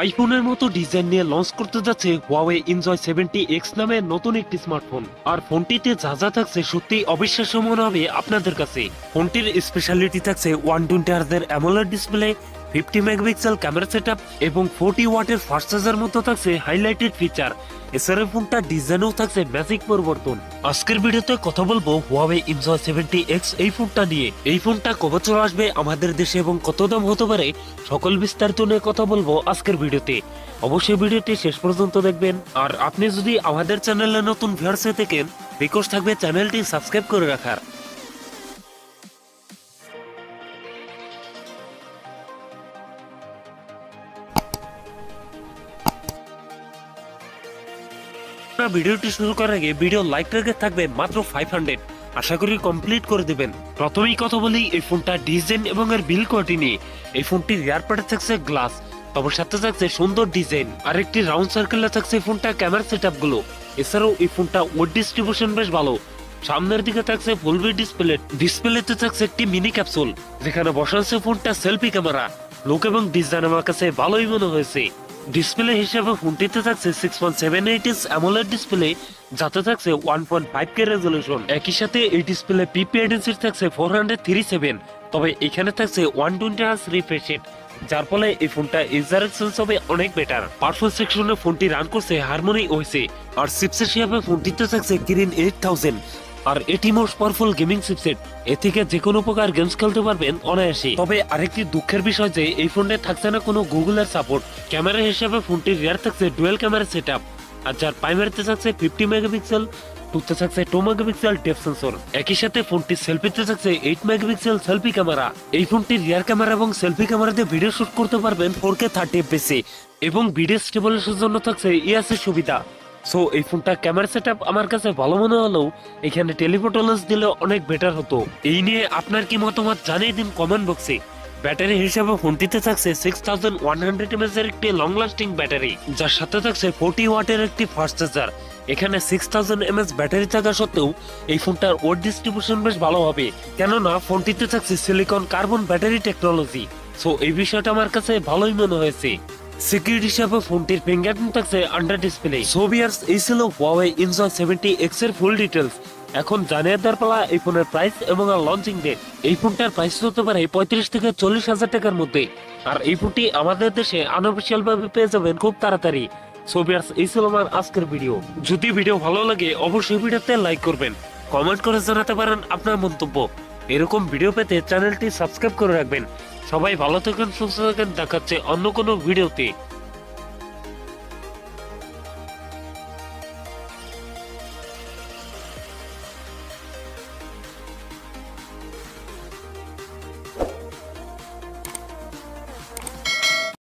আইফোনের মতো ডিজাইন নিয়ে লঞ্চ করতে যাচ্ছে Huawei Enjoy 70X নামে নতুন একটি স্মার্টফোন। আর ফোনটিতে যা যা থাকছে সত্যি অবিশ্বাস্য মনে হবে আপনাদের কাছে। ফোনটির স্পেশালিটি থাকছে 120 হার্জের AMOLED display, 50 megapixel camera setup এবং 40 ওয়াটের ফাস্ট চার্জার মতো থাকছে হাইলাইটেড ফিচার। এছাড়া ফোনটার ডিজাইনেও থাকছে ম্যাজিক পরিবর্তন। আজকের ভিডিওতে কথা বলবো Huawei Enjoy 70X এই ফোনটা নিয়ে। এই ফোনটা কবে বছর আসবে আমাদের দেশে এবং কত দাম হতে পারে সকল বিস্তারিত নিয়ে কথা বলবো আজকের ভিডিওতে। অবশ্যই ভিডিওটি শেষ পর্যন্ত দেখবেন। আর আপনি যদি আমাদের চ্যানেলে নতুন ভিউয়ার্স হয়ে থাকেন, রিকোয়েস্ট থাকবে চ্যানেলটি সাবস্ক্রাইব করে রাখার। ভিডিওটি শুরু করার আগে ভিডিও লাইক রেখে থাকবে মাত্র 500, আশা করি কমপ্লিট করে দিবেন। প্রথমেই কথা বলি এই ফোনটা ডিজাইন এবং এর বিল কোয়ালিটি নিয়ে। এই ফোনটির রিয়ার পার্টে থাকছে গ্লাস, তবে সাথে থাকছে সুন্দর ডিজাইন আর একটি রাউন্ড সার্কেলে থাকছে ফোনটা ক্যামেরা সেটআপ গুলো। এছাড়াও এই ফোনটা ওয়েট ডিস্ট্রিবিউশন বেশ ভালো। সামনের দিকে থাকছে ফুল ভিউ ডিসপ্লেতে থাকছে একটি মিনি ক্যাপসুল, যেখানে বসা আছে ফোনটা সেলফি ক্যামেরা। লুক এবং ডিজাইন আমার কাছে ভালোই মনে হয়েছে। ডিসপ্লে হিসেবে ফোনটিতে থাকছে 6.78 ইঞ্চ অ্যামোলেড ডিসপ্লে, যাতে থাকছে 1.5K রেজলিউশন। একই সাথে এই ডিসপ্লে পিপিআই ডেনসিটি থাকছে 437, তবে এখানে থাকছে 120 হার্জ রিফ্রেশ রেট, যার ফলে এই ফোনটা ইউজার এক্সপেরিয়েন্স হবে অনেক বেটার। পারফরম্যান্স সেকশনে ফোনটি রান করছে হারমোনি ওএসে। আর চিপসেট হিসেবে ফোনটিতে থাকছে কিরিন 8000, আর এটি মোস্ট পাওয়ারফুল গেমিং চিপসেট। এ থেকে যে কোনো প্রকার গেমস খেলতে পারবেন অনায়াসে। তবে আরেকটি দুঃখের বিষয় যে এই ফোনে থাকছে না কোনো গুগলের সাপোর্ট। ক্যামেরা হিসেবে ফোনটির রিয়ার থাকছে ডুয়েল ক্যামেরা সেটআপ, আর যার প্রাইমারিতে থাকছে 50 মেগাপিক্সেল, টুতে থাকছে 2 মেগাপিক্সেল ডেপথ সেন্সর। একই সাথে ফোনটির সেলফিতে থাকছে 8 মেগাপিক্সেল সেলফি ক্যামেরা। এই ফোনটির রিয়ার ক্যামেরা এবং সেলফি ক্যামেরা দিয়ে ভিডিও শুট করতে পারবেন 4K 30 fps এবং ভিডিও স্টেবলেশনের জন্য থাকছে ইএসএস সুবিধা। সো এই ফোনটা ক্যামেরা সেটআপ আমার কাছে ভালো মনে হলেও এখানে টেলিফটো লেন্স দিলে অনেক বেটার হতো। এই নিয়ে আপনার কি মতামত জানিয়ে দিন কমেন্ট বক্সে। ব্যাটারি হিসাবে ফোনটিতে থাকছে 6100 mAh এর একটি লং লাস্টিং ব্যাটারি, যার সাথে থাকছে 40 ওয়াটের একটি ফাস্ট চার্জার। এখানে 6000 mAh ব্যাটারি থাকা সত্ত্বেও এই ফোনটার ওয়েট ডিস্ট্রিবিউশন বেশ ভালো হবে, কেননা ফোনটিতে থাকছে silicon carbon battery technology. So এই বিষয়টা আমার কাছে ভালোই মনে হয়েছে। সিকিউরিটি হিসাবে ফোনটির ফিঙ্গারপ্রিন্ট থাকছে আন্ডার ডিসপ্লে। সো ভিউয়ার্স, এই ছিল Huawei Enjoy 70X এর ফুল ডিটেলস। এখন জানিয়ে দেওয়ার পালা এই ফোনের প্রাইস এবং লঞ্চিং ডেট। এই ফোনটার প্রাইস হতে পারে 35 থেকে 40 হাজার টাকার মধ্যে, আর এই ফোনটি আমাদের দেশে আনঅফিসিয়াল ভাবে পেয়ে যাবেন খুব তাড়াতাড়ি। সো ভিউয়ার্স, এই ছিল আমার আজকের ভিডিও। যদি ভিডিও ভালো লাগে অবশ্যই ভিডিওতে লাইক করবেন, কমেন্ট করে জানাতে পারেন আপনার মন্তব্য। এরকম ভিডিও পেতে চ্যানেলটি সাবস্ক্রাইব করে রাখবেন। সবাই ভালো থাকেন, সুস্থ থাকেন, দেখাচ্ছে অন্য কোনো ভিডিওতে।